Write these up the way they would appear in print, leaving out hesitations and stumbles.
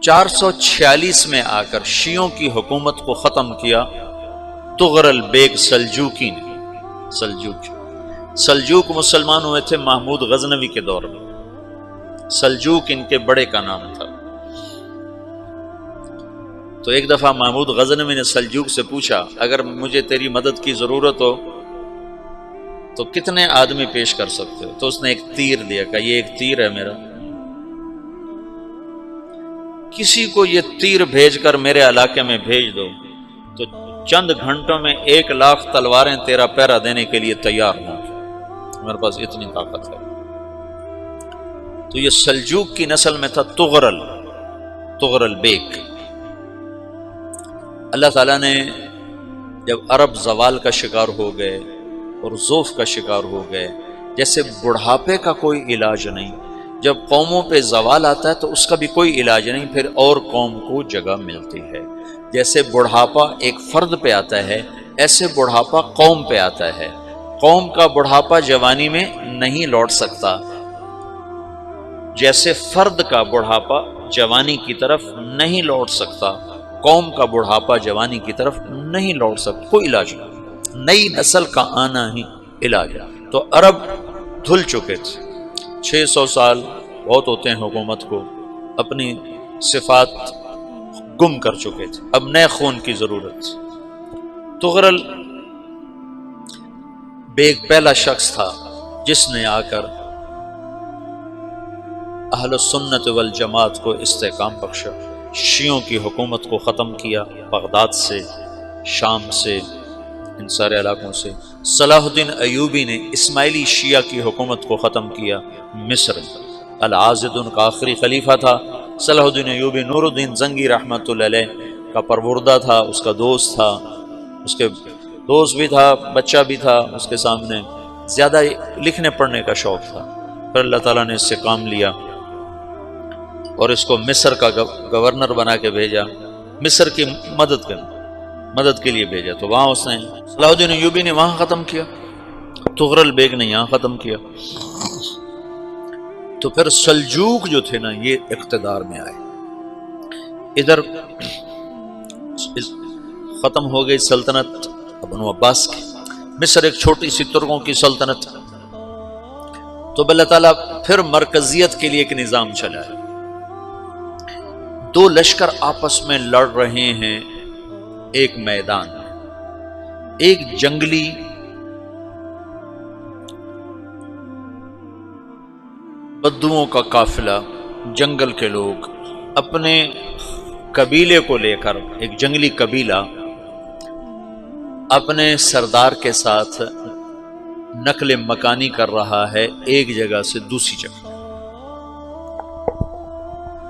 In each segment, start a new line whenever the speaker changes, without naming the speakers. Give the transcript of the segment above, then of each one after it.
446 میں آ کر شیعوں کی حکومت کو ختم کیا تغرل بیگ سلجوکی نے۔ سلجوک مسلمان ہوئے تھے محمود غزنوی کے دور میں، سلجوک ان کے بڑے کا نام تھا۔ تو ایک دفعہ محمود غزنوی نے سلجوک سے پوچھا اگر مجھے تیری مدد کی ضرورت ہو تو کتنے آدمی پیش کر سکتے ہو؟ تو اس نے ایک تیر دیا، کہا یہ ایک تیر ہے میرا، کسی کو یہ تیر بھیج کر میرے علاقے میں بھیج دو تو چند گھنٹوں میں 1,00,000 تلواریں تیرا پہرا دینے کے لیے تیار ہوں گی، میرے پاس اتنی طاقت ہے۔ تو یہ سلجوک کی نسل میں تھا تغرل بیگ۔ اللہ تعالیٰ نے جب عرب زوال کا شکار ہو گئے اور ضعف کا شکار ہو گئے، جیسے بڑھاپے کا کوئی علاج نہیں، جب قوموں پہ زوال آتا ہے تو اس کا بھی کوئی علاج نہیں، پھر اور قوم کو جگہ ملتی ہے۔ جیسے بڑھاپا ایک فرد پہ آتا ہے، ایسے بڑھاپا قوم پہ آتا ہے۔ قوم کا بڑھاپا جوانی میں نہیں لوٹ سکتا، جیسے فرد کا بڑھاپا جوانی کی طرف نہیں لوٹ سکتا، قوم کا بڑھاپا جوانی کی طرف نہیں لوٹ سکتا، کوئی علاج نہیں، نئی نسل کا آنا ہی علاج ہے۔ تو عرب دھل چکے تھے، 600 سال بہت ہوتے ہیں حکومت کو، اپنی صفات گم کر چکے تھے، اب نئے خون کی ضرورت تھی۔ تغرل بیگ پہلا شخص تھا جس نے آ کر اہل سنت والجماعت کو استحکام بخشا، شیعوں کی حکومت کو ختم کیا، بغداد سے، شام سے، ان سارے علاقوں سے۔ صلاح الدین ایوبی نے اسماعیلی شیعہ کی حکومت کو ختم کیا، مصر۔ العاضد ان کا آخری خلیفہ تھا۔ صلاح الدین ایوبی نور الدین زنگی رحمۃ اللہ علیہ کا پروردہ تھا، اس کا دوست تھا، اس کے دوست بھی تھا، بچہ بھی تھا اس کے سامنے، زیادہ لکھنے پڑھنے کا شوق تھا۔ پھر اللہ تعالیٰ نے اس سے کام لیا اور اس کو مصر کا گورنر بنا کے بھیجا، مصر کی مدد کے لیے بھیجا۔ تو وہاں اس نے صلاح الدین ایوبی نے وہاں ختم کیا، تغرل بیگ نے یہاں ختم کیا۔ تو پھر سلجوک جو تھے نا یہ اقتدار میں آئے، ادھر ختم ہو گئی سلطنت بنو عباس کی، مصر ایک چھوٹی سی ترکوں کی سلطنت۔ تو اللہ تعالیٰ پھر مرکزیت کے لیے ایک نظام چلایا، دو لشکر آپس میں لڑ رہے ہیں ایک میدان میں، ایک جنگلی بدوؤں کا قافلہ، جنگل کے لوگ اپنے قبیلے کو لے کر، ایک جنگلی قبیلہ اپنے سردار کے ساتھ نقل مکانی کر رہا ہے ایک جگہ سے دوسری جگہ۔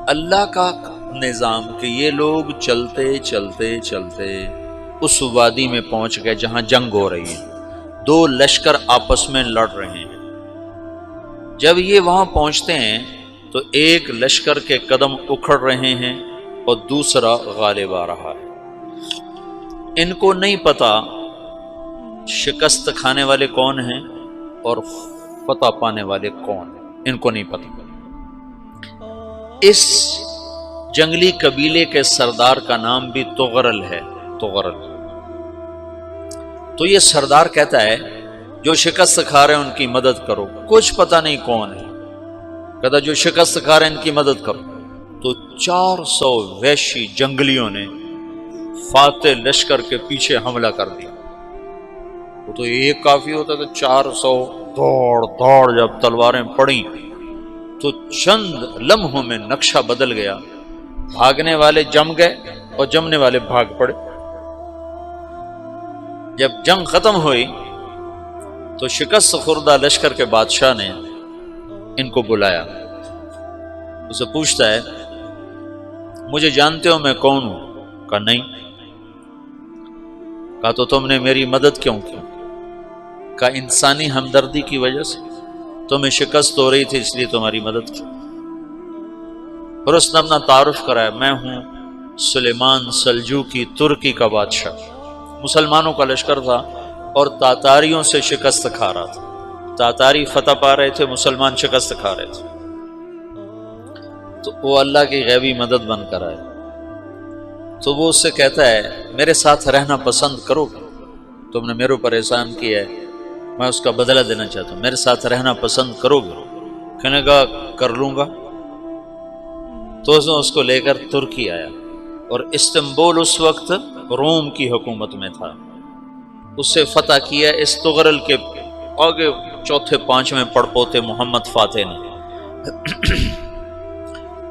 اللہ کا نظام کہ یہ لوگ چلتے چلتے چلتے اس وادی میں پہنچ گئے جہاں جنگ ہو رہی ہے، دو لشکر آپس میں لڑ رہے ہیں۔ جب یہ وہاں پہنچتے ہیں تو ایک لشکر کے قدم اکھڑ رہے ہیں اور دوسرا غالب آ رہا ہے۔ ان کو نہیں پتا شکست کھانے والے کون ہیں اور فتح پانے والے کون ہیں، ان کو نہیں پتا۔ اس جنگلی قبیلے کے سردار کا نام بھی تغرل ہے، تغرل۔ تو یہ سردار کہتا ہے جو شکست کھا رہے ہیں ان کی مدد کرو، کچھ پتہ نہیں کون ہے، کہتا جو شکست کھا رہے ہیں ان کی مدد کرو۔ تو 400 وحشی جنگلیوں نے فاتح لشکر کے پیچھے حملہ کر دیا۔ وہ تو ایک کافی ہوتا تھا، 400 دوڑ جب تلواریں پڑیں تو چند لمحوں میں نقشہ بدل گیا، بھاگنے والے جم گئے اور جمنے والے بھاگ پڑے۔ جب جنگ ختم ہوئی تو شکست خوردہ لشکر کے بادشاہ نے ان کو بلایا، اسے پوچھتا ہے مجھے جانتے ہو میں کون ہوں؟ کہا نہیں۔ کہا تو تم نے میری مدد کیوں کی؟ کہا انسانی ہمدردی کی وجہ سے، تمہیں شکست ہو رہی تھی اس لیے تمہاری مدد کی۔ پھر اس نے اپنا تعارف کرایا، میں ہوں سلیمان سلجوکی، ترکی کا بادشاہ۔ مسلمانوں کا لشکر تھا اور تاتاریوں سے شکست کھا رہا تھا، تاتاری فتح پا رہے تھے، مسلمان شکست کھا رہے تھے۔ تو وہ اللہ کی غیبی مدد بن کر آئے، تو وہ اس سے کہتا ہے میرے ساتھ رہنا پسند کرو گے؟ تم نے میرے اوپر احسان کیا ہے، میں اس کا بدلہ دینا چاہتا ہوں، میرے ساتھ رہنا پسند کرو گے؟ کہنے لگا کر لوں گا۔ تو اس نے اس کو لے کر ترکی آیا، اور استنبول اس وقت روم کی حکومت میں تھا، اسے فتح کیا اس تغرل کے آگے چوتھے پانچویں پڑپوتے محمد فاتح نے۔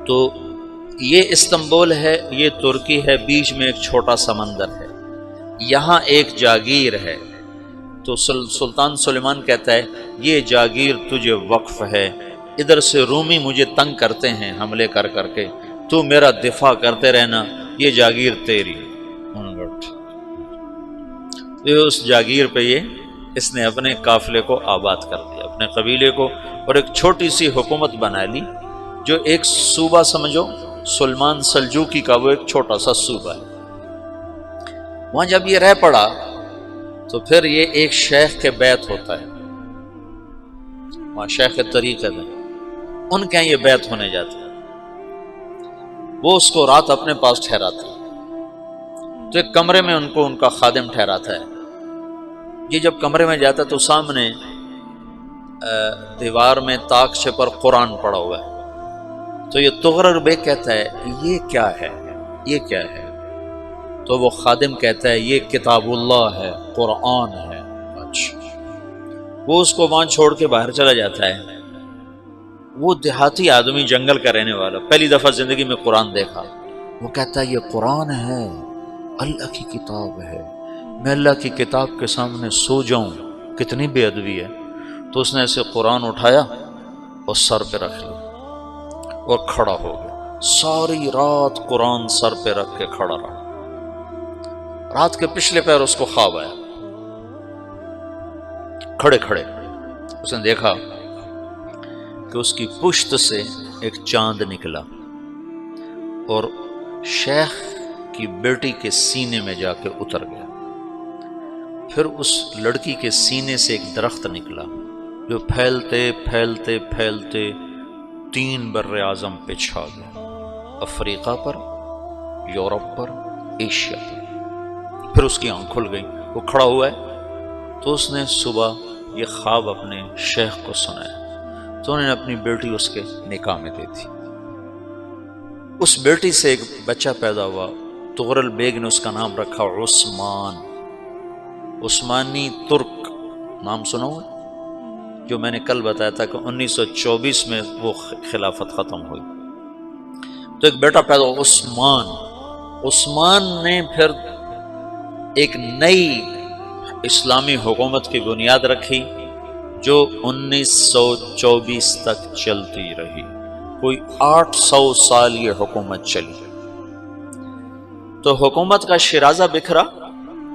تو یہ استنبول ہے، یہ ترکی ہے، بیچ میں ایک چھوٹا سمندر ہے، یہاں ایک جاگیر ہے۔ تو سلطان سلیمان کہتا ہے یہ جاگیر تجھے وقف ہے، ادھر سے رومی مجھے تنگ کرتے ہیں حملے کر کر کے، تو میرا دفاع کرتے رہنا، یہ جاگیر تیری۔ اس جاگیر پہ اس نے اپنے قافلے کو آباد کر دیا، اپنے قبیلے کو، اور ایک چھوٹی سی حکومت بنا لی، جو ایک صوبہ سمجھو سلمان سلجوقی کا، وہ ایک چھوٹا سا صوبہ ہے۔ وہاں جب یہ رہ پڑا تو پھر یہ ایک شیخ کے بیعت ہوتا ہے، وہاں شیخ طریقت ہے، ان کے یہ بیعت ہونے جاتا ہے، وہ اس کو رات اپنے پاس ٹھہراتا ہے، تو ایک کمرے میں ان کو ان کا خادم ٹھہراتا ہے۔ یہ جب کمرے میں جاتا ہے تو سامنے دیوار میں طاقچے پر قرآن پڑا ہوا ہے، تو یہ تغرل بیگ کہتا ہے یہ کیا ہے، یہ کیا ہے؟ تو وہ خادم کہتا ہے یہ کتاب اللہ ہے، قرآن ہے۔ اچھا، وہ اس کو وہاں چھوڑ کے باہر چلا جاتا ہے۔ وہ دیہاتی آدمی، جنگل کا رہنے والا، پہلی دفعہ زندگی میں قرآن دیکھا، وہ کہتا ہے یہ قرآن ہے، اللہ کی کتاب ہے، میں اللہ کی کتاب کے سامنے سو جاؤں، کتنی بے ادبی ہے۔ تو اس نے ایسے قرآن اٹھایا اور سر پہ رکھ لیا اور کھڑا ہو گیا، ساری رات قرآن سر پہ رکھ کے کھڑا رہا۔ رات کے پچھلے پہر اس کو خواب آیا، کھڑے کھڑے اس نے دیکھا کہ اس کی پشت سے ایک چاند نکلا اور شیخ کی بیٹی کے سینے میں جا کے اتر گیا۔ پھر اس لڑکی کے سینے سے ایک درخت نکلا جو پھیلتے پھیلتے پھیلتے 3 بر اعظم پہ چھا گیا، افریقہ پر، یورپ پر، ایشیا پر۔ پھر اس کی آنکھ کھل گئی، وہ کھڑا ہوا ہے، تو اس نے صبح یہ خواب اپنے شیخ کو سنایا، تو انہوں نے اپنی بیٹی اس کے نکاح میں دے دی۔ اس بیٹی سے ایک بچہ پیدا ہوا، تغرل بیگ نے اس کا نام رکھا عثمان، عثمانی ترک نام سنا ہوا، جو میں نے کل بتایا تھا کہ 1924 میں وہ خلافت ختم ہوئی۔ تو ایک بیٹا پیدا ہوا عثمان۔ عثمان نے پھر ایک نئی اسلامی حکومت کی بنیاد رکھی جو 1924 تک چلتی رہی، کوئی 800 سال یہ حکومت چلی۔ تو حکومت کا شیرازہ بکھرا،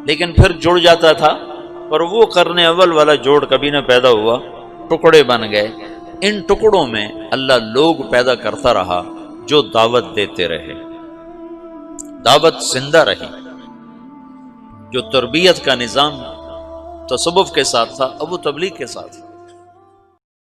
لیکن پھر جڑ جاتا تھا، پر وہ قرن اول والا جوڑ کبھی نہ پیدا ہوا، ٹکڑے بن گئے۔ ان ٹکڑوں میں اللہ لوگ پیدا کرتا رہا جو دعوت دیتے رہے، دعوت زندہ رہی۔ جو تربیت کا نظام تصوف کے ساتھ تھا اب وہ تبلیغ کے ساتھ،